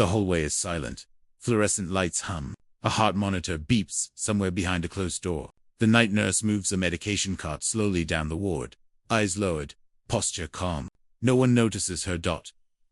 The hallway is silent. Fluorescent lights hum. A heart monitor beeps somewhere behind a closed door. The night nurse moves a medication cart slowly down the ward. Eyes lowered, posture calm. No one notices her.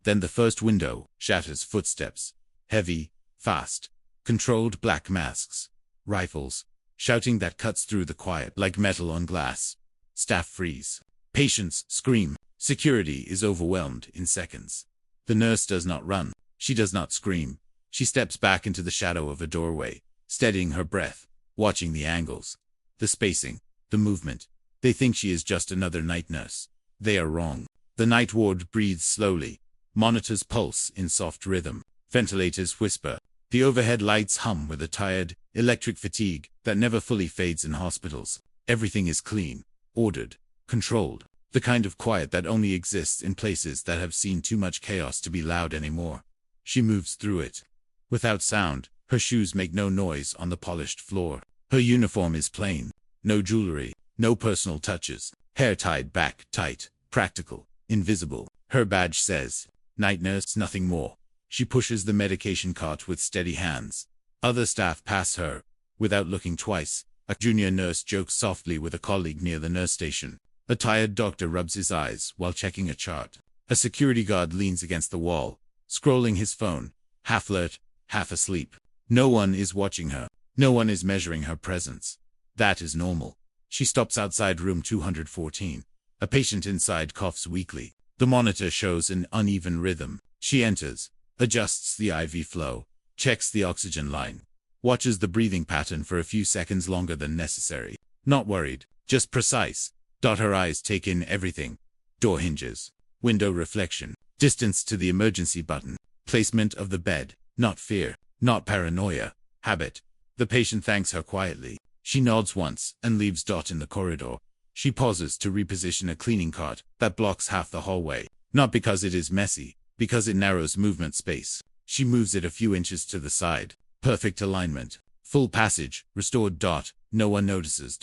Then the first window shatters. Footsteps. Heavy, fast. Controlled black masks. Rifles. Shouting that cuts through the quiet like metal on glass. Staff freeze. Patients scream. Security is overwhelmed in seconds. The nurse does not run. She does not scream. She steps back into the shadow of a doorway, steadying her breath, watching the angles, the spacing, the movement. They think she is just another night nurse. They are wrong. The night ward breathes slowly. Monitors pulse in soft rhythm. Ventilators whisper. The overhead lights hum with a tired, electric fatigue that never fully fades in hospitals. Everything is clean, ordered, controlled. The kind of quiet that only exists in places that have seen too much chaos to be loud anymore. She moves through it. Without sound, her shoes make no noise on the polished floor. Her uniform is plain. No jewelry, no personal touches. Hair tied back, tight, practical, invisible. Her badge says, "Night nurse," nothing more. She pushes the medication cart with steady hands. Other staff pass her, without looking twice. A junior nurse jokes softly with a colleague near the nurse station. A tired doctor rubs his eyes while checking a chart. A security guard leans against the wall, scrolling his phone, half alert, half asleep. No one is watching her. No one is measuring her presence. That is normal. She stops outside room 214. A patient inside coughs weakly. The monitor shows an uneven rhythm. She enters, adjusts the IV flow, checks the oxygen line, watches the breathing pattern for a few seconds longer than necessary. Not worried, just precise. Her eyes take in everything. Door hinges, window reflection, distance to the emergency button, placement of the bed. Not fear, not paranoia, habit. The patient thanks her quietly. She nods once and leaves. In the corridor. She pauses to reposition a cleaning cart that blocks half the hallway. Not because it is messy, because it narrows movement space. She moves it a few inches to the side. Perfect alignment. Full passage, restored. No one notices.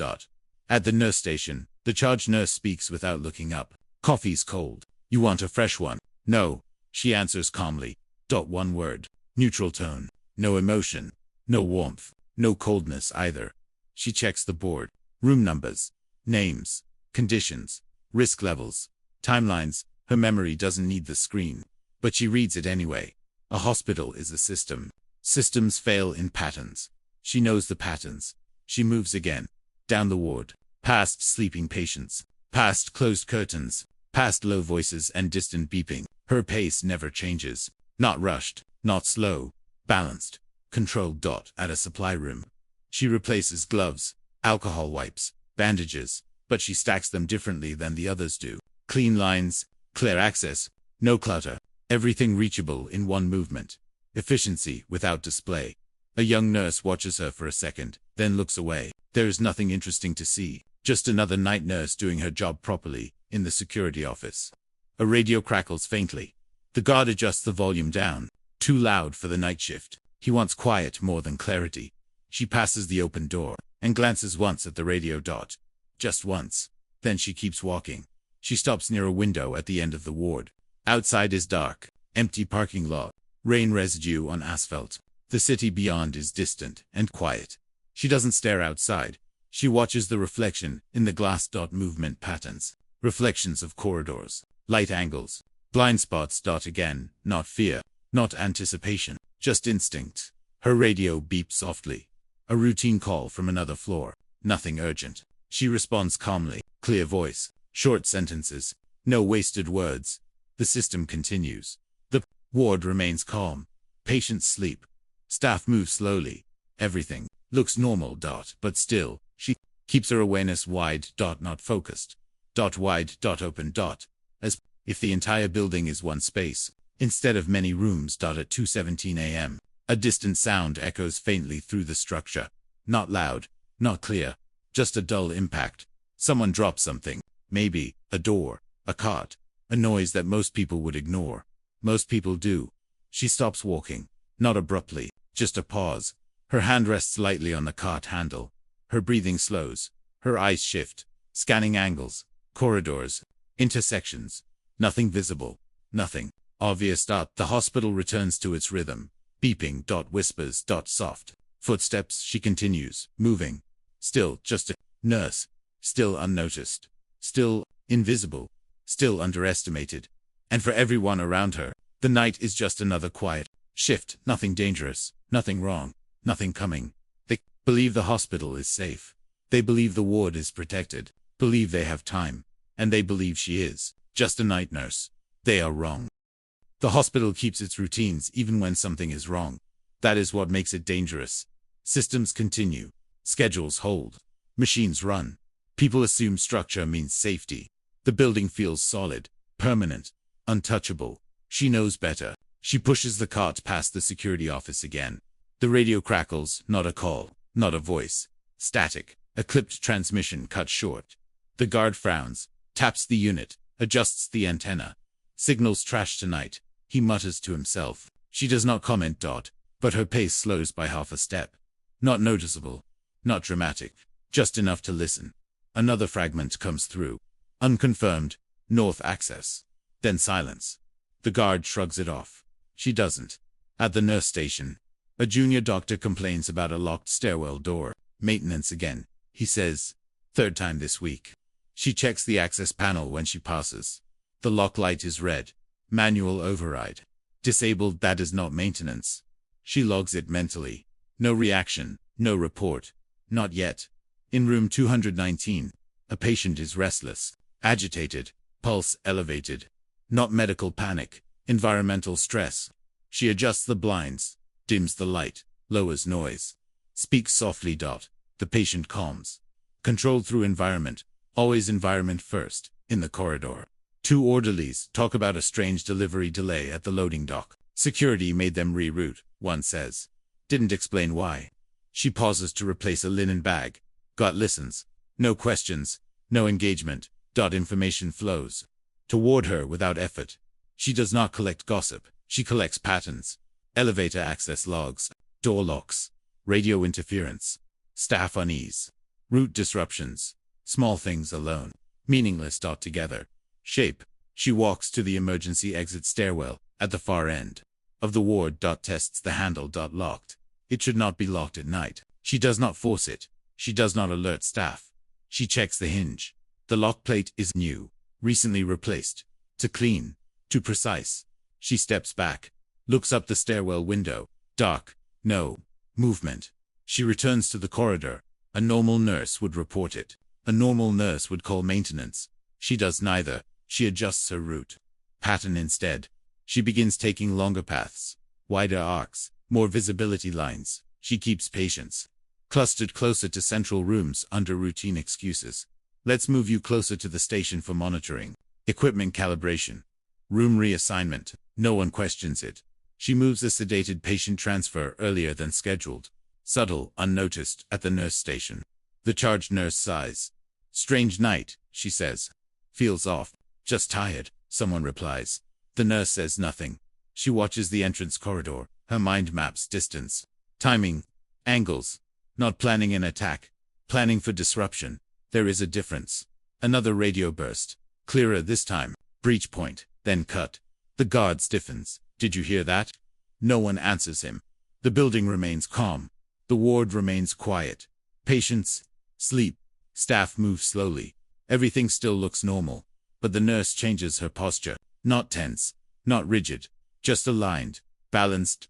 At the nurse station, the charge nurse speaks without looking up. "Coffee's cold. You want a fresh one?" "No," she answers calmly. One word. Neutral tone. No emotion. No warmth. No coldness either. She checks the board. Room numbers. Names. Conditions. Risk levels. Timelines. Her memory doesn't need the screen. But she reads it anyway. A hospital is a system. Systems fail in patterns. She knows the patterns. She moves again. Down the ward. Past sleeping patients. Past closed curtains. Past low voices and distant beeping. Her pace never changes. Not rushed. Not slow. Balanced. Controlled. At a supply room. She replaces gloves, alcohol wipes, bandages, but she stacks them differently than the others do. Clean lines, clear access, no clutter. Everything reachable in one movement. Efficiency without display. A young nurse watches her for a second, then looks away. There is nothing interesting to see. Just another night nurse doing her job properly, in the security office. A radio crackles faintly. The guard adjusts the volume down. Too loud for the night shift. He wants quiet more than clarity. She passes the open door, and glances once at the radio. Just once. Then she keeps walking. She stops near a window at the end of the ward. Outside is dark, empty parking lot, rain residue on asphalt. The city beyond is distant and quiet. She doesn't stare outside. She watches the reflection in the glass. Movement patterns. Reflections of corridors. Light angles. Blind spots. Again, not fear, not anticipation, just instinct. Her radio beeps softly. A routine call from another floor. Nothing urgent. She responds calmly. Clear voice. Short sentences. No wasted words. The system continues. The ward remains calm. Patients sleep. Staff move slowly. Everything looks normal. But still, she keeps her awareness wide. Not focused. Wide. Open. As if the entire building is one space, instead of many rooms. At 2:17 a.m. A distant sound echoes faintly through the structure. Not loud, not clear, just a dull impact. Someone drops something. Maybe a door, a cart, a noise that most people would ignore. Most people do. She stops walking. Not abruptly, just a pause. Her hand rests lightly on the cart handle. Her breathing slows. Her eyes shift, scanning angles, corridors, intersections. Nothing visible. Nothing. Obvious. The hospital returns to its rhythm. Beeping. Whispers. Soft. Footsteps. She continues, moving. Still just a nurse. Still unnoticed. Still invisible. Still underestimated. And for everyone around her, the night is just another quiet shift. Nothing dangerous. Nothing wrong. Nothing coming. They believe the hospital is safe. They believe the ward is protected. Believe they have time. And they believe she is just a night nurse. They are wrong. The hospital keeps its routines even when something is wrong. That is what makes it dangerous. Systems continue. Schedules hold. Machines run. People assume structure means safety. The building feels solid, permanent, untouchable. She knows better. She pushes the cart past the security office again. The radio crackles, not a call, not a voice. Static. A clipped transmission cut short. The guard frowns, taps the unit, adjusts the antenna. Signals trash tonight. He mutters to himself. She does not comment. But her pace slows by half a step. Not noticeable. Not dramatic. Just enough to listen. Another fragment comes through. Unconfirmed. North access. Then silence. The guard shrugs it off. She doesn't. At the nurse station, a junior doctor complains about a locked stairwell door. Maintenance again, he says. Third time this week. She checks the access panel when she passes. The lock light is red. Manual override. Disabled. That is not maintenance. She logs it mentally. No reaction. No report. Not yet. In room 219, a patient is restless, agitated, pulse elevated. Not medical panic. Environmental stress. She adjusts the blinds, dims the light, lowers noise. Speaks softly. The patient calms. Controlled through environment. Always environment first. In the corridor, 2 orderlies talk about a strange delivery delay at the loading dock. Security made them reroute, one says. Didn't explain why. She pauses to replace a linen bag. Gut listens. No questions. No engagement. Information flows toward her without effort. She does not collect gossip. She collects patterns. Elevator access logs. Door locks. Radio interference. Staff unease. Route disruptions. Small things alone. Meaningless. Together. Shape. She walks to the emergency exit stairwell, at the far end of the ward. Tests the handle. Locked. It should not be locked at night. She does not force it. She does not alert staff. She checks the hinge. The lock plate is new. Recently replaced. Too clean. Too precise. She steps back. Looks up the stairwell window. Dark. No movement. She returns to the corridor. A normal nurse would report it. A normal nurse would call maintenance. She does neither. She adjusts her route pattern instead. She begins taking longer paths. Wider arcs. More visibility lines. She keeps patience. Clustered closer to central rooms under routine excuses. Let's move you closer to the station for monitoring. Equipment calibration. Room reassignment. No one questions it. She moves a sedated patient transfer earlier than scheduled. Subtle, unnoticed, at the nurse station. The charge nurse sighs. Strange night, she says. Feels off. Just tired, someone replies. The nurse says nothing. She watches the entrance corridor. Her mind maps distance. Timing. Angles. Not planning an attack. Planning for disruption. There is a difference. Another radio burst. Clearer this time. Breach point. Then cut. The guard stiffens. Did you hear that? No one answers him. The building remains calm. The ward remains quiet. Patients sleep. Staff move slowly. Everything still looks normal. But the nurse changes her posture. Not tense. Not rigid. Just aligned. Balanced,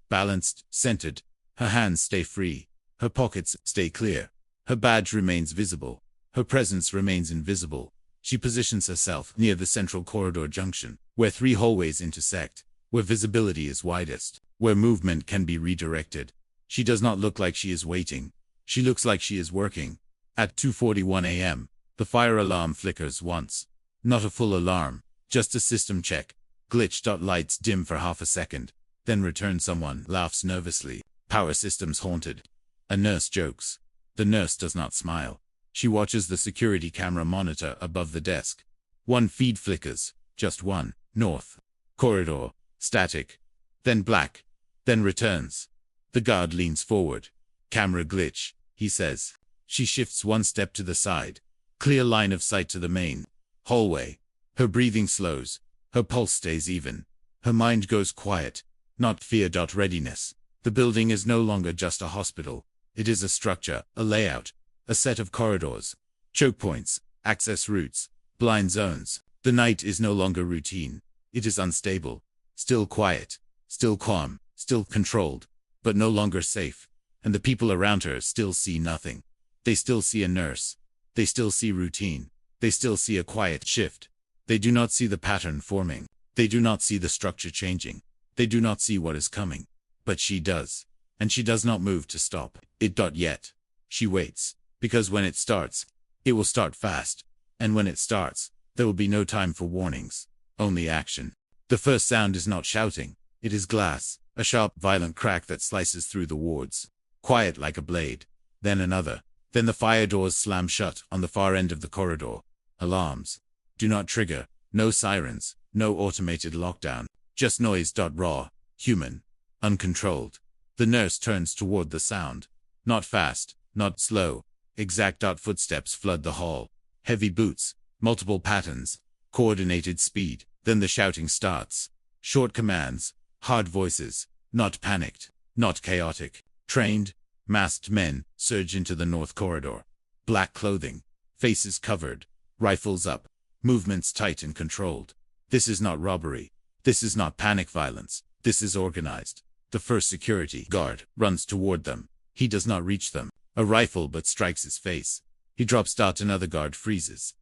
centered. Her hands stay free. Her pockets stay clear. Her badge remains visible. Her presence remains invisible. She positions herself near the central corridor junction, where 3 hallways intersect, where visibility is widest, where movement can be redirected. She does not look like she is waiting. She looks like she is working. At 2:41 a.m., the fire alarm flickers once. Not a full alarm, just a system check. Glitch. Lights dim for half a second, then return. Someone laughs nervously. Power systems haunted. A nurse jokes. The nurse does not smile. She watches the security camera monitor above the desk. 1 feed flickers, just 1. North. Corridor. Static. Then black. Then returns. The guard leans forward. Camera glitch, he says. She shifts 1 step to the side. Clear line of sight to the main hallway. Her breathing slows. Her pulse stays even. Her mind goes quiet. Not fear. Readiness. The building is no longer just a hospital. It is a structure, a layout, a set of corridors, choke points, access routes, blind zones. The night is no longer routine. It is unstable, still quiet, still calm, still controlled, but no longer safe. And the people around her still see nothing. They still see a nurse. They still see routine. They still see a quiet shift. They do not see the pattern forming. They do not see the structure changing. They do not see what is coming. But she does. And she does not move to stop it. Yet. She waits. Because when it starts, it will start fast. And when it starts, there will be no time for warnings. Only action. The first sound is not shouting. It is glass. A sharp, violent crack that slices through the wards. Quiet like a blade. Then another. Then the fire doors slam shut on the far end of the corridor. Alarms. Do not trigger. No sirens. No automated lockdown. Just noise. Raw. Human. Uncontrolled. The nurse turns toward the sound. Not fast. Not slow. Exact. Footsteps flood the hall. Heavy boots. Multiple patterns. Coordinated speed. Then the shouting starts. Short commands. Hard voices. Not panicked. Not chaotic. Trained. Masked men surge into the north corridor. Black clothing. Faces covered. Rifles up. Movements tight and controlled. This is not robbery. This is not panic violence. This is organized. The first security guard runs toward them. He does not reach them. A rifle but strikes his face. He drops. Another guard freezes.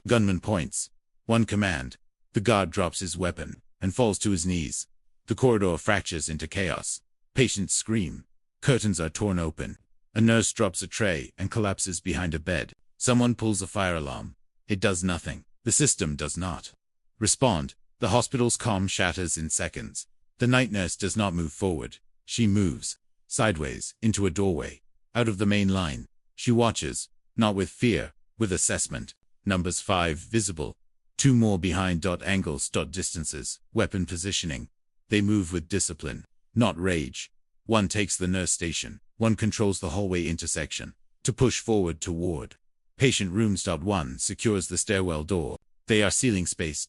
A gunman points. One command. The guard drops his weapon and falls to his knees. The corridor fractures into chaos. Patients scream. Curtains are torn open. A nurse drops a tray and collapses behind a bed. Someone pulls a fire alarm. It does nothing. The system does not respond. The hospital's calm shatters in seconds. The night nurse does not move forward. She moves sideways into a doorway. Out of the main line. She watches, not with fear, with assessment. Numbers 5 visible. 2 more behind. Angles. Distances. Weapon positioning. They move with discipline, not rage. One takes the nurse station. One controls the hallway intersection. To push forward toward patient rooms. 1 secures the stairwell door. They are sealing space.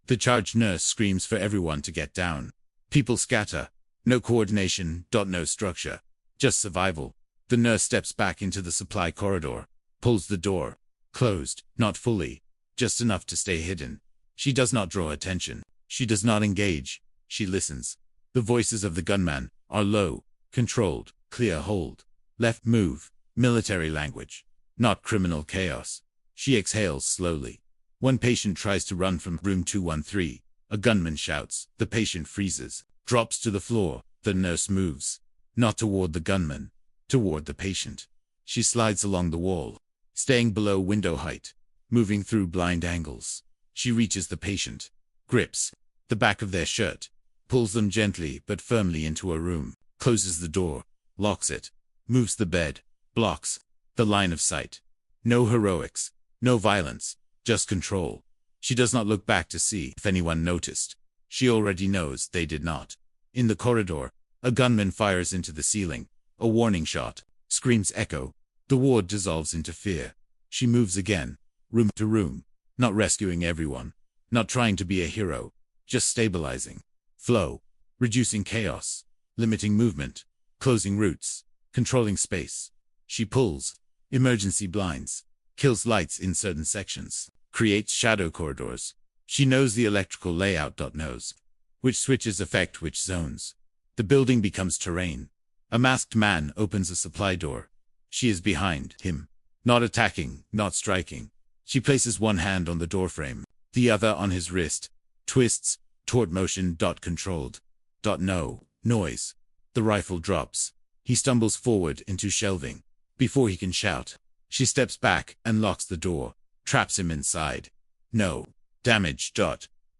The charged nurse screams for everyone to get down. People scatter. No coordination. No structure. Just survival. The nurse steps back into the supply corridor. Pulls the door. Closed. Not fully. Just enough to stay hidden. She does not draw attention. She does not engage. She listens. The voices of the gunman are low, controlled, clear. Hold. Left. Move. Military language. Not criminal chaos. She exhales slowly. One patient tries to run from room 213. A gunman shouts. The patient freezes. Drops to the floor. The nurse moves. Not toward the gunman. Toward the patient. She slides along the wall. Staying below window height. Moving through blind angles. She reaches the patient. Grips the back of their shirt. Pulls them gently but firmly into a room. Closes the door. Locks it. Moves the bed. Blocks the line of sight. No heroics. No violence. Just control. She does not look back to see if anyone noticed. She already knows they did not. In the corridor, a gunman fires into the ceiling. A warning shot. Screams echo. The ward dissolves into fear. She moves again. Room to room. Not rescuing everyone. Not trying to be a hero. Just stabilizing. Flow. Reducing chaos. Limiting movement. Closing routes. Controlling space. She pulls. Emergency blinds. Kills lights in certain sections. Creates shadow corridors. She knows the electrical layout. Knows which switches affect which zones. The building becomes terrain. A masked man opens a supply door. She is behind him. Not attacking, not striking. She places one hand on the doorframe, the other on his wrist. Twists, toward motion. Controlled. No noise. The rifle drops. He stumbles forward into shelving. Before he can shout, she steps back and locks the door. Traps him inside. No damage.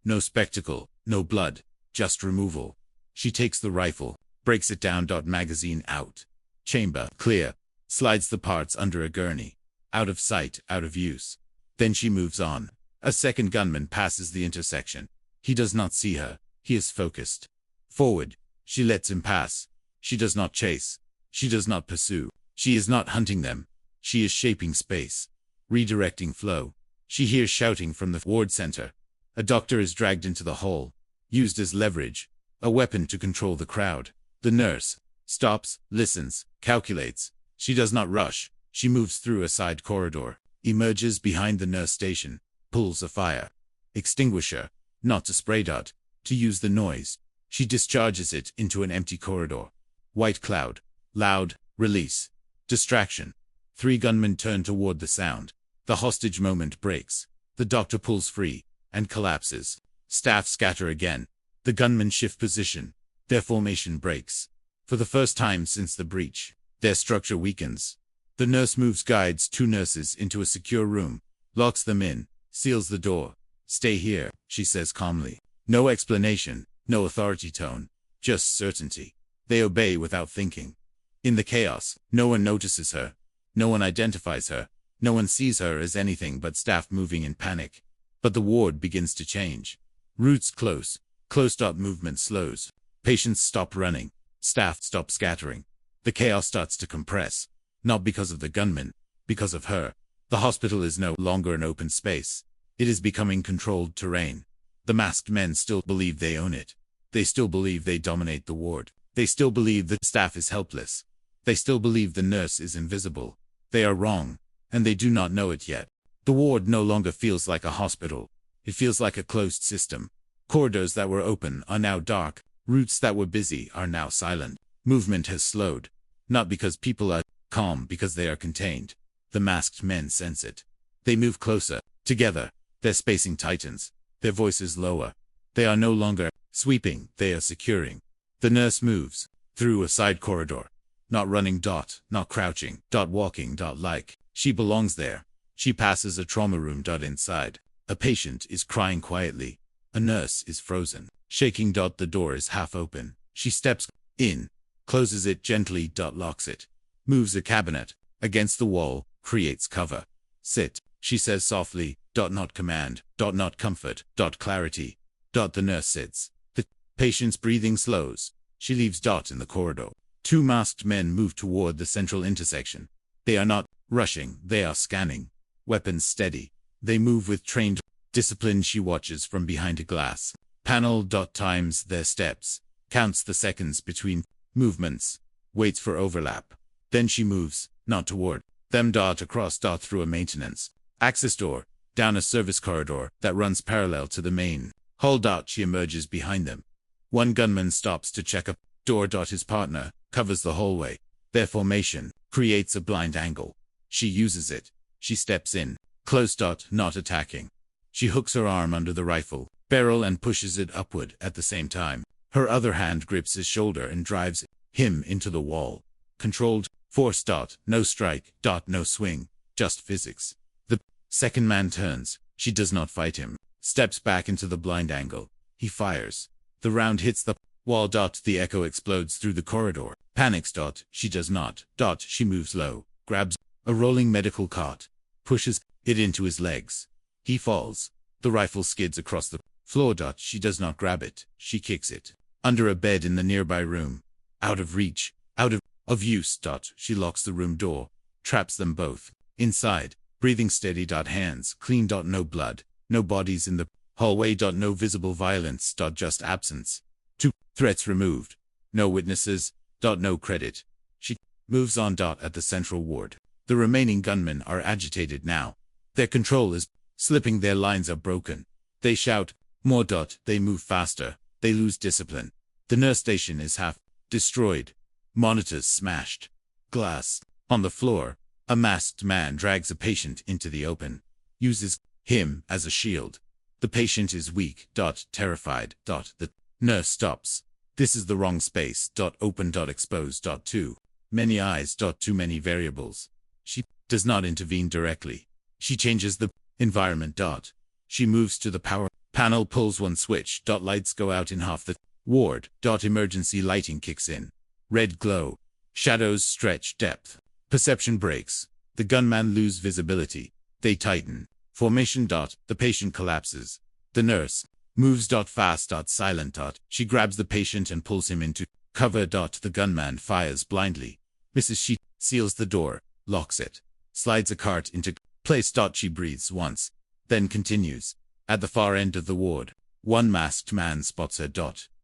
No spectacle, no blood, just removal. She takes the rifle, breaks it down. Magazine out. Chamber clear. Slides the parts under a gurney. Out of sight, out of use. Then she moves on. A second gunman passes the intersection. He does not see her. He is focused. Forward. She lets him pass. She does not chase. She does not pursue. She is not hunting them. She is shaping space. Redirecting flow. She hears shouting from the ward center. A doctor is dragged into the hall. used as leverage, a weapon to control the crowd. The nurse stops, listens, calculates. She does not rush. She moves through a side corridor, emerges behind the nurse station, pulls a fire extinguisher, not to spray dot, to use the noise. She discharges it into an empty corridor. White cloud, loud, release, distraction. 3 gunmen turn toward the sound. The hostage moment breaks. The doctor pulls free and collapses. Staff scatter again. The gunmen shift position. Their formation breaks. For the first time since the breach, their structure weakens. The nurse moves guides 2 nurses into a secure room, locks them in, seals the door. "Stay here," she says calmly. No explanation, no authority tone, just certainty. They obey without thinking. In the chaos, no one notices her. No one identifies her. No one sees her as anything but staff moving in panic. But the ward begins to change. Routes close. Movement slows. Patients stop running. Staff stop scattering. The chaos starts to compress. Not because of the gunman, because of her. The hospital is no longer an open space. It is becoming controlled terrain. The masked men still believe they own it. They still believe they dominate the ward. They still believe the staff is helpless. They still believe the nurse is invisible. They are wrong, and they do not know it yet. The ward no longer feels like a hospital. It feels like a closed system. Corridors that were open are now dark. Routes that were busy are now silent. Movement has slowed. Not because people are calm, because they are contained. The masked men sense it. They move closer, together. Their spacing tightens. Their voices lower. They are no longer sweeping, they are securing. The nurse moves through a side corridor. Not running dot, not crouching, dot walking dot like. She belongs there. She passes a trauma room dot inside. A patient is crying quietly. A nurse is frozen. Shaking dot the door is half open. She steps in, closes it gently dot locks it. Moves a cabinet against the wall, creates cover. "Sit," she says softly, dot not command, dot not comfort, dot clarity. Dot the nurse sits. The patient's breathing slows. She leaves dot in the corridor. 2 masked men move toward the central intersection. They are not rushing, they are scanning. Weapons steady. They move with trained discipline. She watches from behind a glass panel dot times their steps, counts the seconds between movements, waits for overlap. Then she moves, not toward them dot across dot through a maintenance access door, down a service corridor that runs parallel to the main hall dot. She emerges behind them. 1 gunman stops to check a door dot. His partner covers the hallway. Their formation creates a blind angle. She uses it. She steps in, close dot, not attacking. She hooks her arm under the rifle barrel and pushes it upward at the same time. Her other hand grips his shoulder and drives him into the wall. Controlled force dot, no strike dot, no swing, just physics. The second man turns. She does not fight him. Steps back into the blind angle. He fires. The round hits the wall dot. The echo explodes through the corridor. Panics dot. She does not dot. She moves low, grabs a rolling medical cart, pushes it into his legs. He falls. The rifle skids across the floor dot. She does not grab it. She kicks it under a bed in the nearby room. Out of reach, out of use dot. She locks the room door, traps them both inside. Breathing steady dot. Hands clean dot. No blood, no bodies in the hallway dot. No visible violence dot. Just absence. 2 threats removed. No witnesses dot. No credit. She moves on dot at the central ward. The remaining gunmen are agitated now. Their control is slipping. Their lines are broken. They shout more dot. They move faster. They lose discipline. The nurse station is half destroyed. Monitors smashed. Glass on the floor. A masked man drags a patient into the open. Uses him as a shield. The patient is weak dot, terrified dot. The nurse stops. This is the wrong space dot. Open dot. Exposed dot. Too many eyes dot. Too many variables. She does not intervene directly. She changes the environment dot. She moves to the power panel, pulls one switch dot. Lights go out in half the ward dot. Emergency lighting kicks in. Red glow. Shadows stretch depth. Perception breaks. The gunman lose visibility. They tighten. Formation dot. The patient collapses. The nurse moves dot. Fast dot. Silent dot. She grabs the patient and pulls him into cover dot. The gunman fires blindly. Misses. She seals the door, locks it, slides a cart into place dot. She breathes once, then continues. At the far end of the ward, One masked man spots her.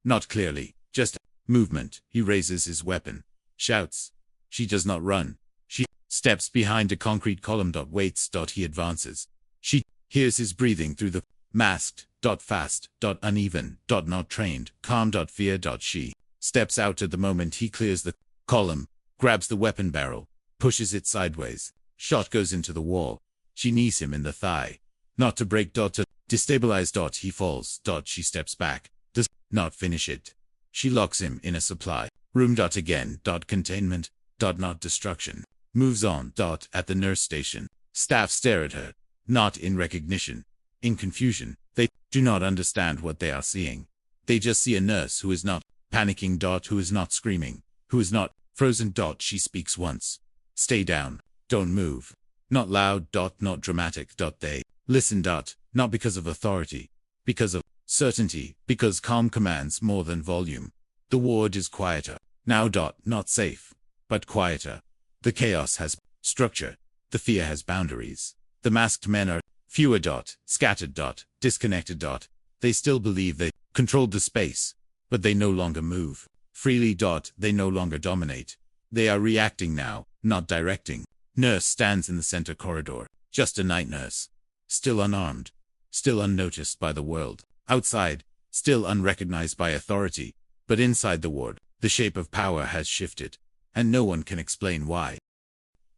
Not clearly, just movement. He raises his weapon. Shouts. She does not run. She steps behind a concrete column. Waits. He advances. She hears his breathing through the masked. Fast. Uneven. Not trained. Calm. Fear. She steps out at the moment he clears the column, grabs the weapon barrel, pushes it sideways. Shot goes into the wall. She knees him in the thigh. Not to break. To destabilize. He falls. She steps back. Does not finish it. She locks him in a supply room. Again. Containment. Not destruction. Moves on. At the nurse station. Staff stare at her. Not in recognition. In confusion. They do not understand what they are seeing. They just see a nurse who is not panicking. Who is not screaming. Who is not frozen. She speaks once. Stay down. Don't move. Not loud. Not dramatic. They listen. Not because of authority. Because of certainty. Because calm commands more than volume. The ward is quieter. Now. Not safe. But quieter. The chaos has structure. The fear has boundaries. The masked men are fewer. Scattered. Disconnected. They still believe they controlled the space. But they no longer move freely. They no longer dominate. They are reacting now, not directing. Nurse stands in the center corridor. Just a night nurse. Still unarmed. Still unnoticed by the world. Outside, still unrecognized by authority. But inside the ward, the shape of power has shifted. And no one can explain why.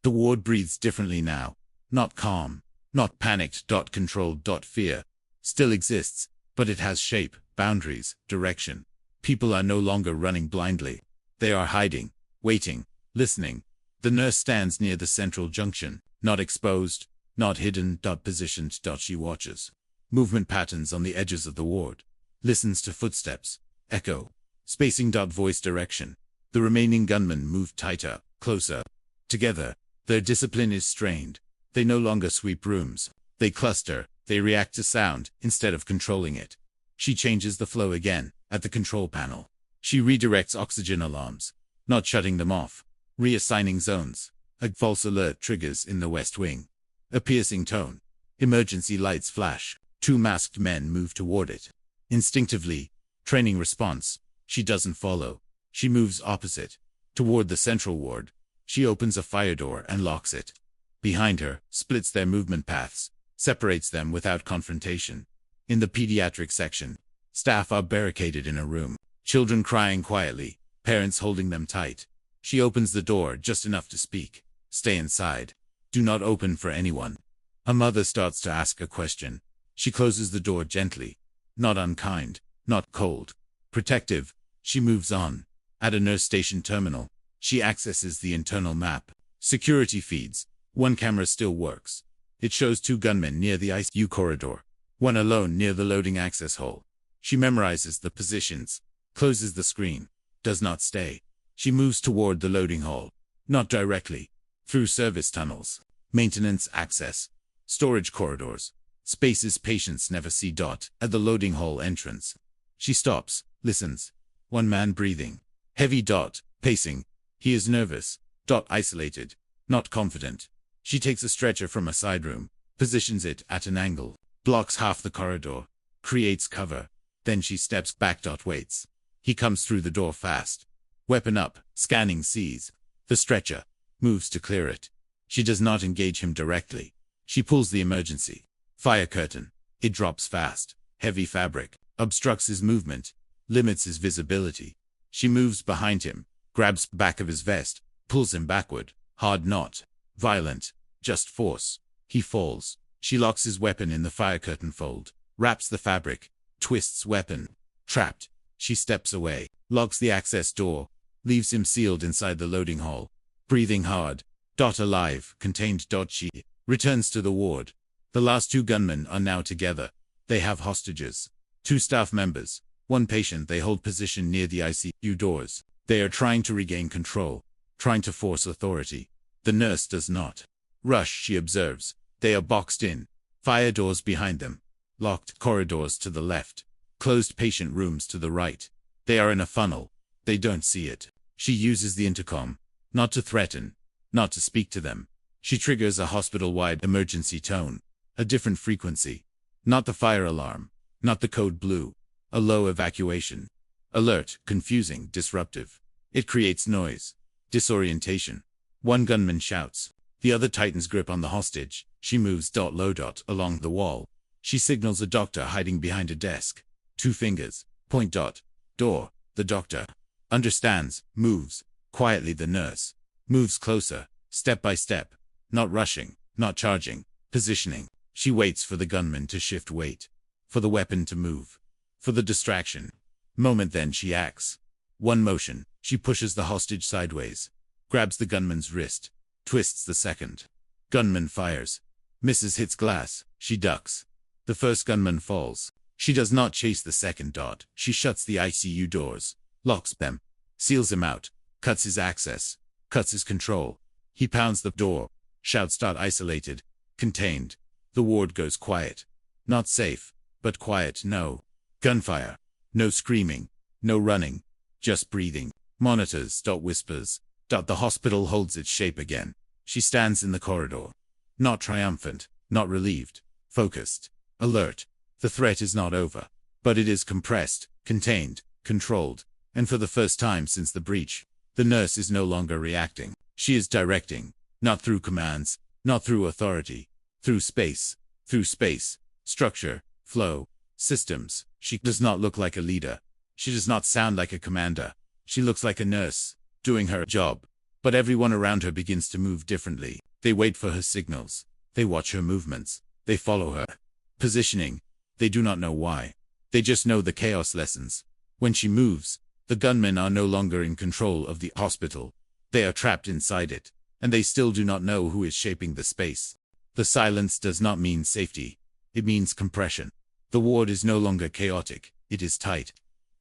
The ward breathes differently now. Not calm. Not panicked. Controlled. Fear still exists, but it has shape, boundaries, direction. People are no longer running blindly. They are hiding, waiting, listening. The nurse stands near the central junction, not exposed, not hidden. Positioned. She watches movement patterns on the edges of the ward. Listens to footsteps. Echo. Spacing. Voice direction. The remaining gunmen move tighter, closer. Together. Their discipline is strained. They no longer sweep rooms. They cluster. They react to sound, instead of controlling it. She changes the flow again, at the control panel. She redirects oxygen alarms. Not shutting them off. Reassigning zones. A false alert triggers in the West Wing. A piercing tone. Emergency lights flash. 2 masked men move toward it. Instinctively. Training response. She doesn't follow. She moves opposite. Toward the central ward. She opens a fire door and locks it. Behind her, splits their movement paths. Separates them without confrontation. In the pediatric section, staff are barricaded in a room. Children crying quietly. Parents holding them tight. She opens the door just enough to speak. Stay inside. Do not open for anyone. A mother starts to ask a question. She closes the door gently. Not unkind. Not cold. Protective. She moves on. At a nurse station terminal, she accesses the internal map. Security feeds. One camera still works. It shows 2 gunmen near the ICU corridor. One alone near the loading access hole. She memorizes the positions. Closes the screen. Does not stay. She moves toward the loading hall. Not directly. Through service tunnels. Maintenance access. Storage corridors. Spaces patients never see. At the loading hall entrance. She stops. Listens. One man breathing. Heavy. Pacing. He is nervous. Isolated. Not confident. She takes a stretcher from a side room. Positions it at an angle. Blocks half the corridor. Creates cover. Then she steps back. Waits. He comes through the door fast. Weapon up. Scanning. Sees the stretcher. Moves to clear it. She does not engage him directly. She pulls the emergency fire curtain. It drops fast. Heavy fabric. Obstructs his movement. Limits his visibility. She moves behind him. Grabs back of his vest. Pulls him backward. Hard. Not violent. Just force. He falls. She locks his weapon in the fire curtain fold. Wraps the fabric. Twists weapon. Trapped. She steps away. Locks the access door. Leaves him sealed inside the loading hall. Breathing hard. Alive. Contained. She returns to the ward. The last 2 gunmen are now together. They have hostages. 2 staff members. 1 patient. They hold position near the ICU doors. They are trying to regain control. Trying to force authority. The nurse does not rush. She observes. They are boxed in. Fire doors behind them. Locked corridors to the left. Closed patient rooms to the right. They are in a funnel. They don't see it. She uses the intercom. Not to threaten. Not to speak to them. She triggers a hospital-wide emergency tone. A different frequency. Not the fire alarm. Not the code blue. A low evacuation. Alert, confusing, disruptive. It creates noise. Disorientation. One gunman shouts. The other tightens grip on the hostage. She moves low along the wall. She signals a doctor hiding behind a desk. 2 fingers. Point. Door. The doctor understands, moves. Quietly the nurse moves closer, step by step. Not rushing, not charging. Positioning. She waits for the gunman to shift weight. For the weapon to move. For the distraction. Moment, then she acts. One motion. She pushes the hostage sideways. Grabs the gunman's wrist. Twists the second. Gunman fires. Misses, hits glass. She ducks. The first gunman falls. She does not chase the second. She shuts the ICU doors. Locks them. Seals him out. Cuts his access. Cuts his control. He pounds the door. Shouts. Isolated. Contained. The ward goes quiet. Not safe, but quiet. No gunfire. No screaming. No running. Just breathing. Monitors. Whispers. The hospital holds its shape again. She stands in the corridor. Not triumphant. Not relieved. Focused. Alert. The threat is not over. But it is compressed, contained, controlled. And for the first time since the breach, the nurse is no longer reacting. She is directing. Not through commands. Not through authority. Through space. Through space. Structure. Flow. Systems. She does not look like a leader. She does not sound like a commander. She looks like a nurse, doing her job. But everyone around her begins to move differently. They wait for her signals. They watch her movements. They follow her positioning. They do not know why. They just know the chaos lessons. When she moves, the gunmen are no longer in control of the hospital. They are trapped inside it, and they still do not know who is shaping the space. The silence does not mean safety. It means compression. The ward is no longer chaotic. It is tight.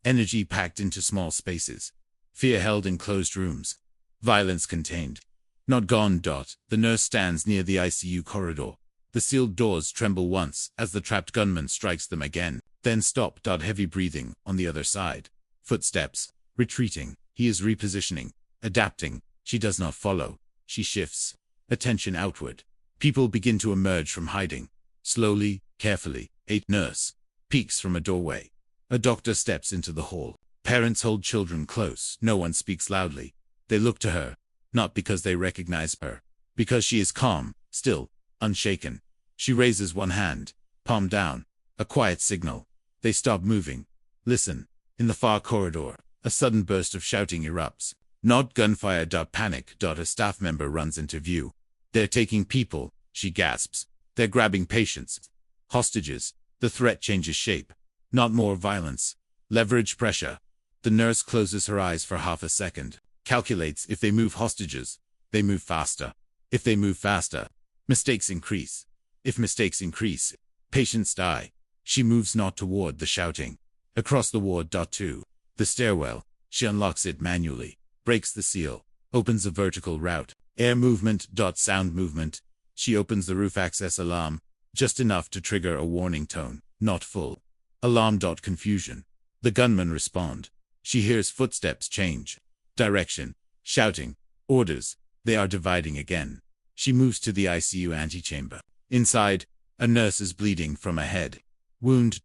Energy packed into small spaces. Fear held in closed rooms. Violence contained. Not gone. The nurse stands near the ICU corridor. The sealed doors tremble once as the trapped gunman strikes them again. Then stop. Heavy breathing on the other side. Footsteps. Retreating. He is repositioning. Adapting. She does not follow. She shifts. Attention outward. People begin to emerge from hiding. Slowly, carefully. A nurse peeks from a doorway. A doctor steps into the hall. Parents hold children close. No one speaks loudly. They look to her. Not because they recognize her. Because she is calm, still, unshaken. She raises one hand. Palm down. A quiet signal. They stop moving. Listen. In the far corridor, a sudden burst of shouting erupts. Not gunfire. Panic. A staff member runs into view. They're taking people, she gasps. They're grabbing patients. Hostages. The threat changes shape. Not more violence. Leverage pressure. The nurse closes her eyes for half a second. Calculates if they move hostages, they move faster. If they move faster, mistakes increase. If mistakes increase, patients die. She moves not toward the shouting. Across the ward. To the stairwell. She unlocks it manually. Breaks the seal. Opens a vertical route. Air movement. Sound movement. She opens the roof access alarm. Just enough to trigger a warning tone. Not full. Alarm. Confusion. The gunmen respond. She hears footsteps change. Direction. Shouting. Orders. They are dividing again. She moves to the ICU antechamber. Inside, a nurse is bleeding from a head wound.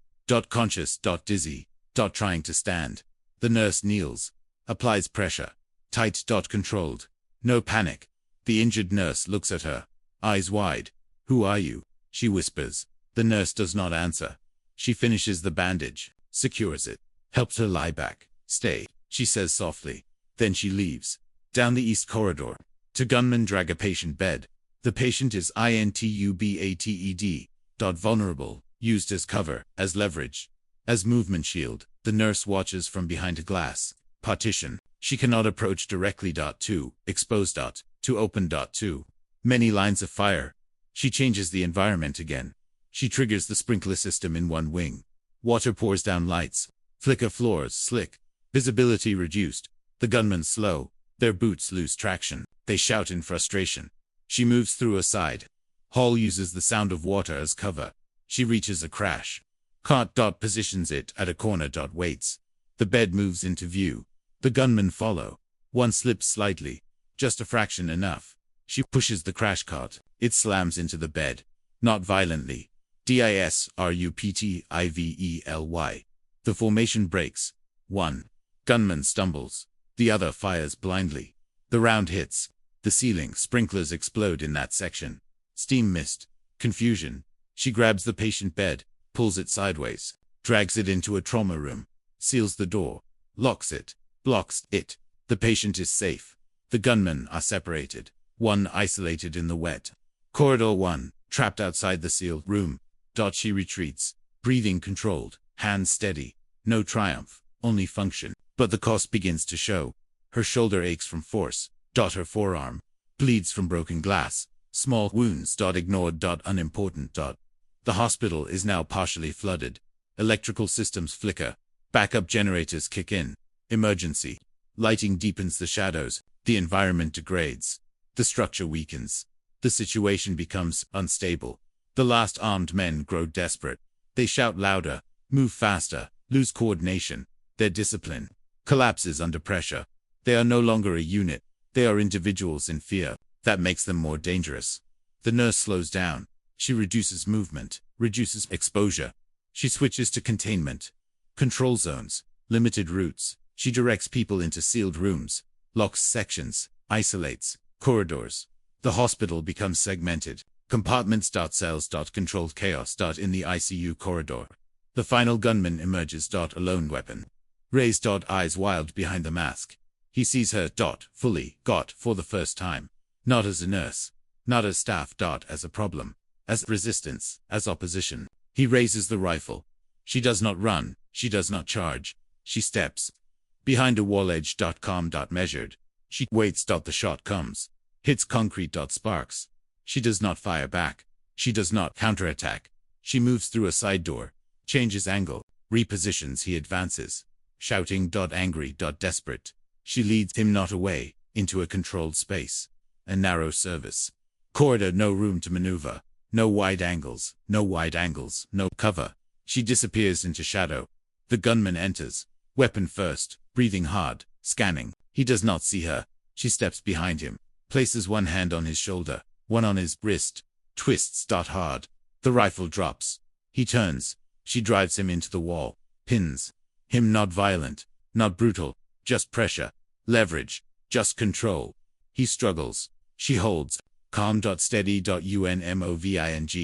Conscious. Dizzy. Trying to stand. The nurse kneels. Applies pressure. Tight. Controlled. No panic. The injured nurse looks at her. Eyes wide. Who are you? She whispers. The nurse does not answer. She finishes the bandage. Secures it. Helps her lie back. Stay, she says softly. Then she leaves. Down the east corridor. To gunmen drag a patient bed. The patient is intubated. Vulnerable. Used as cover, as leverage, as movement shield. The nurse watches from behind a glass partition. She cannot approach directly. To expose. To open. To many lines of fire. She changes the environment again. She triggers the sprinkler system in one wing. Water pours down lights. Flicker floors slick. Visibility reduced. The gunmen slow. Their boots lose traction. They shout in frustration. She moves through a side hall. Uses the sound of water as cover. She reaches a crash cart. Positions it at a corner. Waits. The bed moves into view. The gunmen follow. One slips slightly. Just a fraction enough. She pushes the crash cart. It slams into the bed. Not violently. DISRUPTIVELY. The formation breaks. One gunman stumbles. The other fires blindly. The round hits. The ceiling sprinklers explode in that section. Steam mist. Confusion. She grabs the patient bed, pulls it sideways, drags it into a trauma room, seals the door, locks it, blocks it. The patient is safe. The gunmen are separated. One isolated in the wet. Corridor 1, trapped outside the sealed room. She retreats, breathing controlled, hands steady. No triumph, only function. But the cost begins to show. Her shoulder aches from force. Her forearm bleeds from broken glass. Small wounds. Ignored. Unimportant. The hospital is now partially flooded. Electrical systems flicker. Backup generators kick in. Emergency. Lighting deepens the shadows. The environment degrades. The structure weakens. The situation becomes unstable. The last armed men grow desperate. They shout louder, move faster, lose coordination. Their discipline collapses under pressure. They are no longer a unit. They are individuals in fear. That makes them more dangerous. The nurse slows down. She reduces movement, reduces exposure. She switches to containment. Control zones, limited routes. She directs people into sealed rooms, locks sections, isolates corridors. The hospital becomes segmented. Compartments. Cells. Controlled chaos. In the ICU corridor. The final gunman emerges. A lone weapon. Raised. Eyes wild behind the mask. He sees her. Fully. For the first time. Not as a nurse. Not as staff. As a problem. As resistance. As opposition. He raises the rifle. She does not run. She does not charge. She steps behind a wall edge. Calm. Measured. She waits. The shot comes. Hits concrete. Sparks. She does not fire back. She does not counterattack. She moves through a side door. Changes angle. Repositions. He advances. Shouting. Angry. Desperate. She leads him not away, into a controlled space. A narrow service corridor. No room to maneuver. No wide angles. No wide angles. No cover. She disappears into shadow. The gunman enters. Weapon first. Breathing hard. Scanning. He does not see her. She steps behind him. Places one hand on his shoulder. One on his wrist. Twists. Hard. The rifle drops. He turns. She drives him into the wall. Pins him. Not violent. Not brutal. Just pressure. Leverage. Just control. He struggles. She holds. Calm. Steady. Unmoving.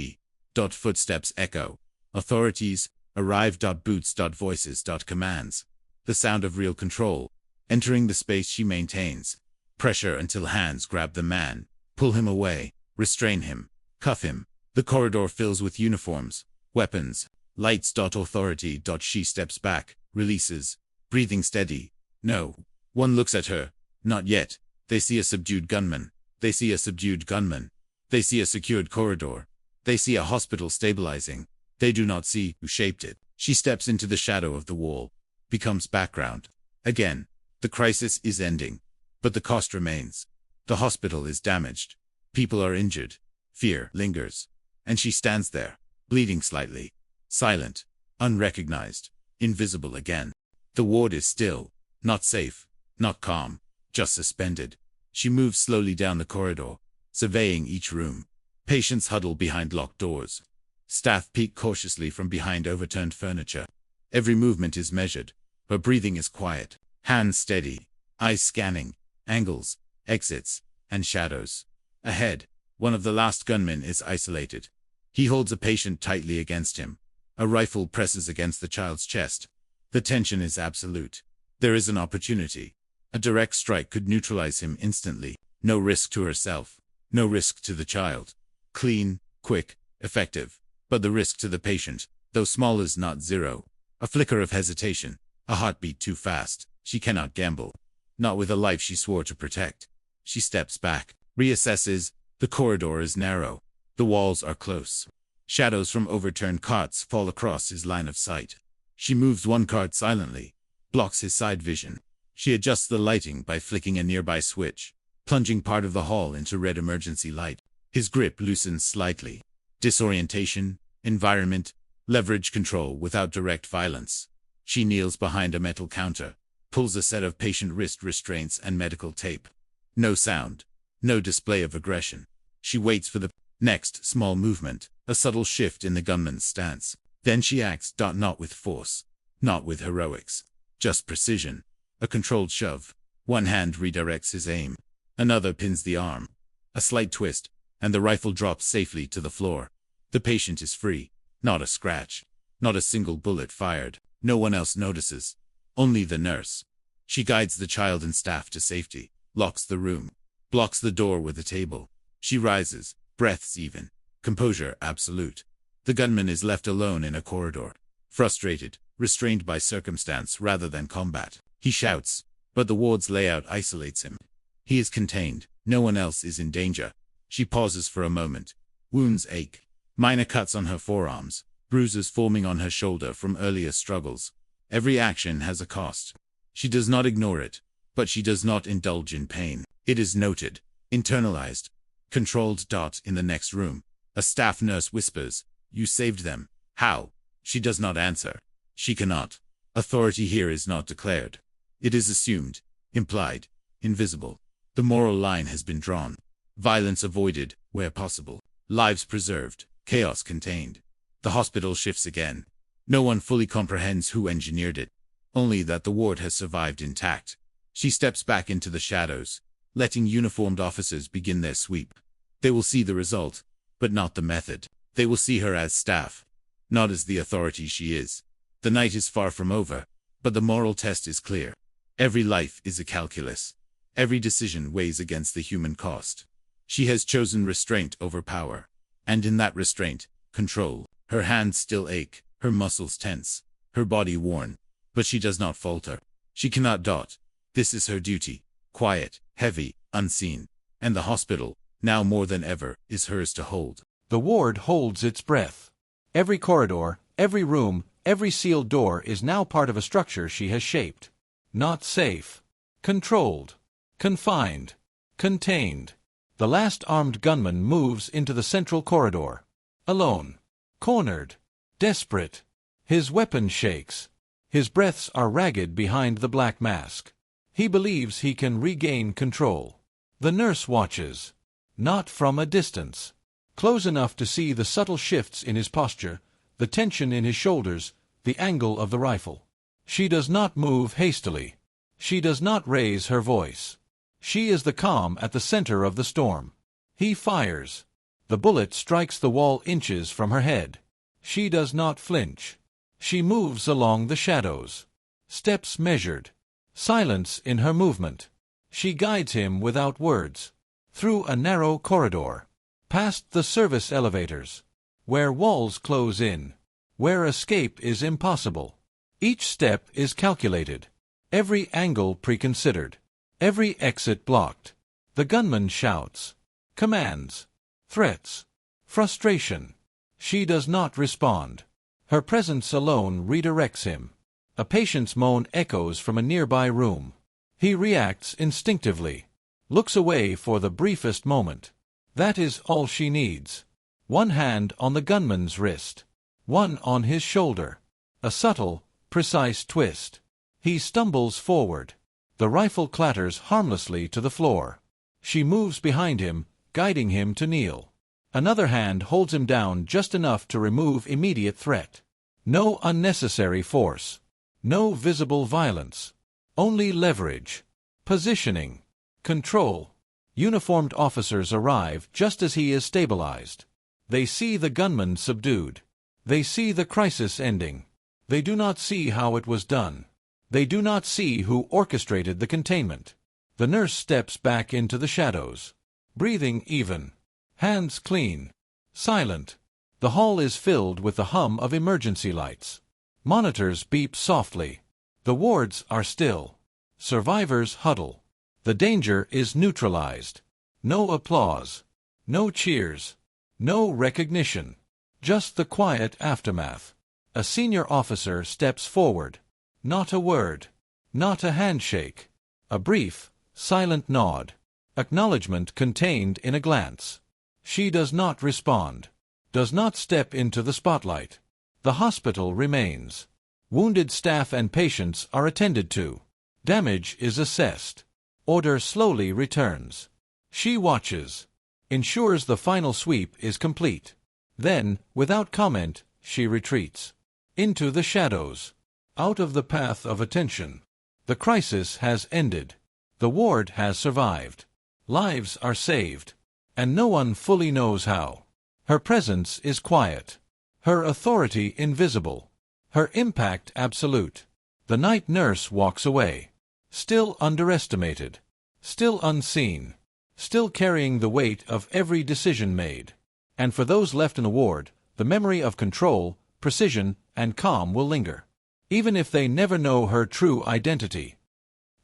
Footsteps echo. Authorities. Arrive. Boots. Voices. Commands. The sound of real control. Entering the space she maintains. Pressure until hands grab the man. Pull him away. Restrain him. Cuff him. The corridor fills with uniforms. Weapons. Lights. Authority. She steps back. Releases. Breathing steady. No. One looks at her. Not yet. They see a subdued gunman. They see a subdued gunman. They see a secured corridor. They see a hospital stabilizing. They do not see who shaped it. She steps into the shadow of the wall. Becomes background. Again. The crisis is ending. But the cost remains. The hospital is damaged. People are injured. Fear lingers. And she stands there, bleeding slightly. Silent. Unrecognized. Invisible again. The ward is still. Not safe. Not calm. Just suspended. She moves slowly down the corridor, surveying each room. Patients huddle behind locked doors. Staff peek cautiously from behind overturned furniture. Every movement is measured. Her breathing is quiet. Hands steady. Eyes scanning. Angles. Exits. And shadows. Ahead, one of the last gunmen is isolated. He holds a patient tightly against him. A rifle presses against the child's chest. The tension is absolute. There is an opportunity. A direct strike could neutralize him instantly. No risk to herself. No risk to the child. Clean, quick, effective. But the risk to the patient, though small, is not zero. A flicker of hesitation. A heartbeat too fast. She cannot gamble. Not with a life she swore to protect. She steps back. Reassesses. The corridor is narrow. The walls are close. Shadows from overturned carts fall across his line of sight. She moves one cart silently. Blocks his side vision. She adjusts the lighting by flicking a nearby switch, plunging part of the hall into red emergency light. His grip loosens slightly. Disorientation, environment, leverage control without direct violence. She kneels behind a metal counter, pulls a set of patient wrist restraints and medical tape. No sound. No display of aggression. She waits for the next small movement. a subtle shift in the gunman's stance. Then she acts, not with force, not with heroics, just precision. A controlled shove. One hand redirects his aim. Another pins the arm. A slight twist, and the rifle drops safely to the floor. The patient is free. Not a scratch. Not a single bullet fired. No one else notices. Only the nurse. She guides the child and staff to safety, locks the room, blocks the door with a table. She rises, breaths even, composure absolute. The gunman is left alone in a corridor, frustrated, restrained by circumstance rather than combat. He shouts, but the ward's layout isolates him. He is contained. No one else is in danger. She pauses for a moment. Wounds ache. Minor cuts on her forearms, bruises forming on her shoulder from earlier struggles. Every action has a cost. She does not ignore it, but she does not indulge in pain. It is noted, internalized, controlled. In the next room, a staff nurse whispers, "You saved them." How? She does not answer. She cannot. Authority here is not declared. It is assumed, implied, invisible. The moral line has been drawn. Violence avoided, where possible. Lives preserved, chaos contained. The hospital shifts again. No one fully comprehends who engineered it, only that the ward has survived intact. She steps back into the shadows, letting uniformed officers begin their sweep. They will see the result, but not the method. They will see her as staff, not as the authority she is. The night is far from over, but the moral test is clear. Every life is a calculus. Every decision weighs against the human cost. She has chosen restraint over power, and in that restraint, control. Her hands still ache, her muscles tense, her body worn, but she does not falter. She cannot. This is her duty, quiet, heavy, unseen, and the hospital, now more than ever, is hers to hold. The ward holds its breath. Every corridor, every room, every sealed door is now part of a structure she has shaped. Not safe. Controlled. Confined. Contained. The last armed gunman moves into the central corridor. Alone. Cornered. Desperate. His weapon shakes. His breaths are ragged behind the black mask. He believes he can regain control. The nurse watches. Not from a distance. Close enough to see the subtle shifts in his posture, the tension in his shoulders, the angle of the rifle. She does not move hastily. She does not raise her voice. She is the calm at the center of the storm. He fires. The bullet strikes the wall inches from her head. She does not flinch. She moves along the shadows. Steps measured. Silence in her movement. She guides him without words. Through a narrow corridor. Past the service elevators. Where walls close in. Where escape is impossible. Each step is calculated. Every angle preconsidered. Every exit blocked. The gunman shouts. Commands. Threats. Frustration. She does not respond. Her presence alone redirects him. A patient's moan echoes from a nearby room. He reacts instinctively. Looks away for the briefest moment. That is all she needs. One hand on the gunman's wrist. One on his shoulder. A subtle, precise twist. He stumbles forward. The rifle clatters harmlessly to the floor. She moves behind him, guiding him to kneel. Another hand holds him down just enough to remove immediate threat. No unnecessary force. No visible violence. Only leverage. Positioning. Control. Uniformed officers arrive just as he is stabilized. They see the gunman subdued. They see the crisis ending. They do not see how it was done. They do not see who orchestrated the containment. The nurse steps back into the shadows. Breathing even. Hands clean. Silent. The hall is filled with the hum of emergency lights. Monitors beep softly. The wards are still. Survivors huddle. The danger is neutralized. No applause. No cheers. No recognition. Just the quiet aftermath. A senior officer steps forward. Not a word. Not a handshake. A brief, silent nod. Acknowledgement contained in a glance. She does not respond. Does not step into the spotlight. The hospital remains. Wounded staff and patients are attended to. Damage is assessed. Order slowly returns. She watches. Ensures the final sweep is complete. Then, without comment, she retreats. Into the shadows. Out of the path of attention. The crisis has ended. The ward has survived. Lives are saved. And no one fully knows how. Her presence is quiet. Her authority invisible. Her impact absolute. The night nurse walks away. Still underestimated. Still unseen. Still carrying the weight of every decision made. And for those left in the ward, the memory of control, precision, and calm will linger. Even if they never know her true identity.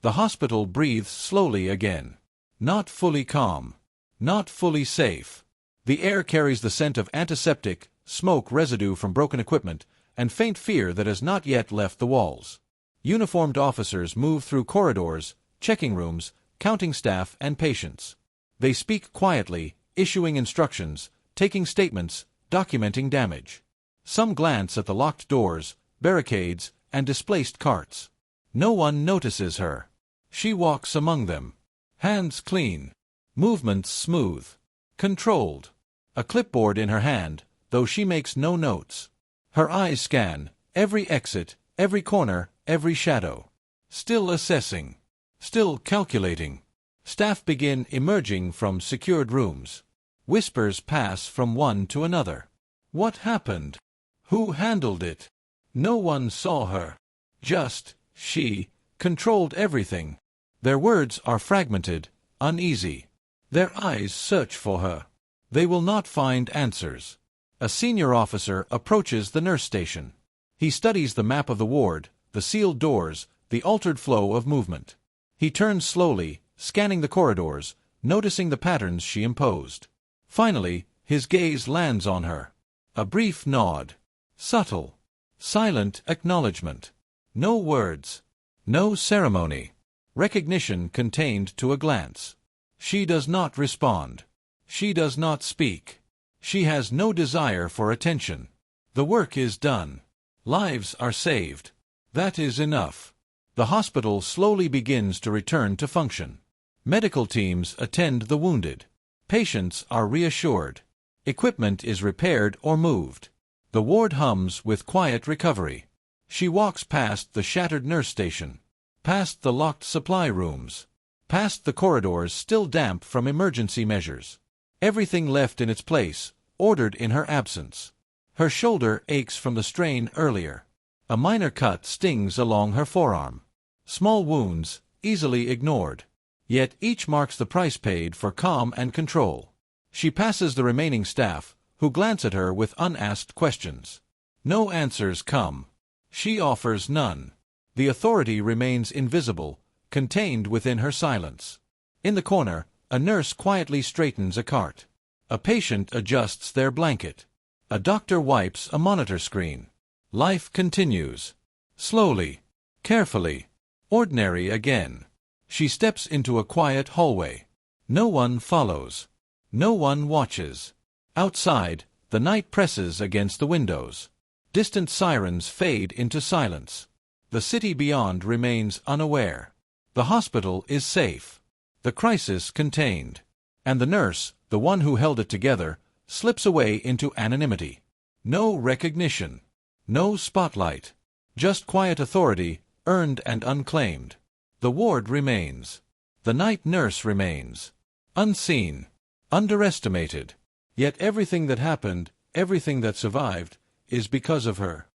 The hospital breathes slowly again. Not fully calm. Not fully safe. The air carries the scent of antiseptic, smoke residue from broken equipment, and faint fear that has not yet left the walls. Uniformed officers move through corridors, checking rooms, counting staff and patients. They speak quietly, issuing instructions, taking statements, documenting damage. Some glance at the locked doors, barricades, and displaced carts. No one notices her. She walks among them. Hands clean. Movements smooth. Controlled. A clipboard in her hand, though she makes no notes. Her eyes scan every exit, every corner, every shadow. Still assessing. Still calculating. Staff begin emerging from secured rooms. Whispers pass from one to another. What happened? Who handled it? No one saw her. Just she controlled everything. Their words are fragmented, uneasy. Their eyes search for her. They will not find answers. A senior officer approaches the nurse station. He studies the map of the ward, the sealed doors, the altered flow of movement. He turns slowly, scanning the corridors, noticing the patterns she imposed. Finally, his gaze lands on her. A brief nod. Subtle. Silent acknowledgement. No words. No ceremony. Recognition contained to a glance. She does not respond. She does not speak. She has no desire for attention. The work is done. Lives are saved. That is enough. The hospital slowly begins to return to function. Medical teams attend the wounded. Patients are reassured. Equipment is repaired or moved. The ward hums with quiet recovery. She walks past the shattered nurse station, past the locked supply rooms, past the corridors still damp from emergency measures. Everything left in its place, ordered in her absence. Her shoulder aches from the strain earlier. A minor cut stings along her forearm. Small wounds, easily ignored. Yet each marks the price paid for calm and control. She passes the remaining staff, who glance at her with unasked questions. No answers come. She offers none. The authority remains invisible, contained within her silence. In the corner, a nurse quietly straightens a cart. A patient adjusts their blanket. A doctor wipes a monitor screen. Life continues. Slowly. Carefully. Ordinary again. She steps into a quiet hallway. No one follows. No one watches. Outside, the night presses against the windows. Distant sirens fade into silence. The city beyond remains unaware. The hospital is safe. The crisis contained. And the nurse, the one who held it together, slips away into anonymity. No recognition. No spotlight. Just quiet authority, earned and unclaimed. The ward remains. The night nurse remains. Unseen. Underestimated. Yet everything that happened, everything that survived, is because of her.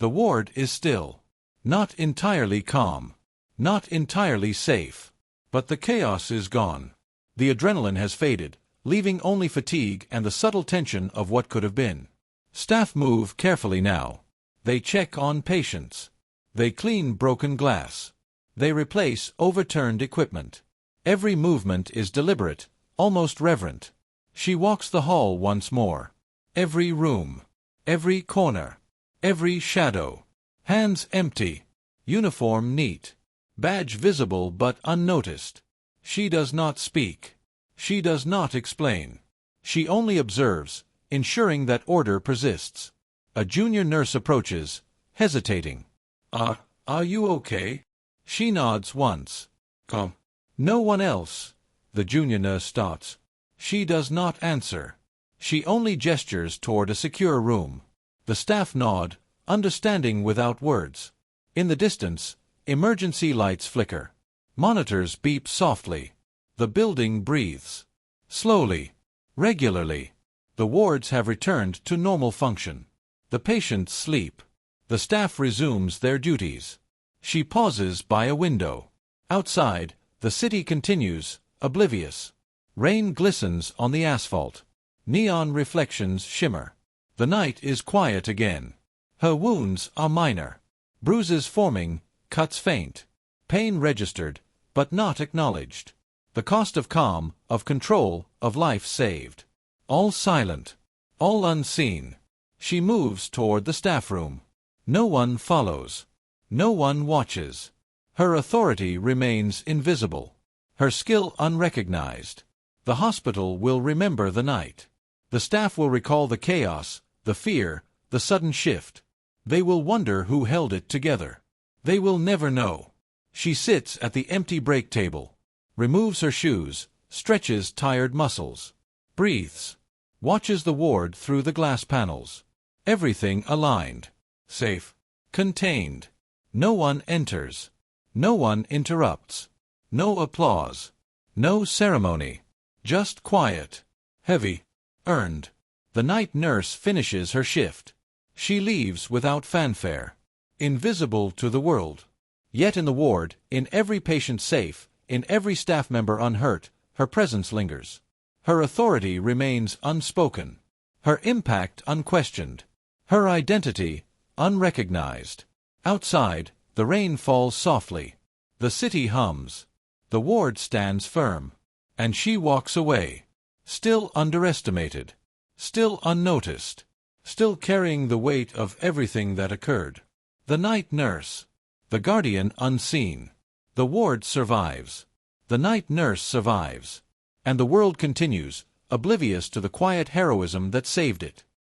The ward is still. Not entirely calm. Not entirely safe. But the chaos is gone. The adrenaline has faded, leaving only fatigue and the subtle tension of what could have been. Staff move carefully now. They check on patients. They clean broken glass. They replace overturned equipment. Every movement is deliberate, almost reverent. She walks the hall once more. Every room. Every corner. Every shadow. Hands empty. Uniform neat. Badge visible but unnoticed. She does not speak. She does not explain. She only observes, ensuring that order persists. A junior nurse approaches, hesitating. Are you okay? She nods once. Come. No one else. The junior nurse starts. She does not answer. She only gestures toward a secure room. The staff nod, understanding without words. In the distance, emergency lights flicker. Monitors beep softly. The building breathes. Slowly, regularly. The wards have returned to normal function. The patients sleep. The staff resumes their duties. She pauses by a window. Outside, the city continues, oblivious. Rain glistens on the asphalt. Neon reflections shimmer. The night is quiet again. Her wounds are minor. Bruises forming, cuts faint. Pain registered, but not acknowledged. The cost of calm, of control, of life saved. All silent. All unseen. She moves toward the staff room. No one follows. No one watches. Her authority remains invisible. Her skill unrecognized. The hospital will remember the night. The staff will recall the chaos, the fear, the sudden shift. They will wonder who held it together. They will never know. She sits at the empty break table. Removes her shoes, stretches tired muscles. Breathes. Watches the ward through the glass panels. Everything aligned. Safe. Contained. No one enters. No one interrupts. No applause. No ceremony. Just quiet. Heavy. Earned. The night nurse finishes her shift. She leaves without fanfare. Invisible to the world. Yet in the ward, in every patient safe, in every staff member unhurt, her presence lingers. Her authority remains unspoken. Her impact unquestioned. Her identity unrecognized. Outside, the rain falls softly. The city hums. The ward stands firm. And she walks away. Still underestimated. Still unnoticed. Still carrying the weight of everything that occurred. The night nurse. The guardian unseen. The ward survives. The night nurse survives. And the world continues, oblivious to the quiet heroism that saved it.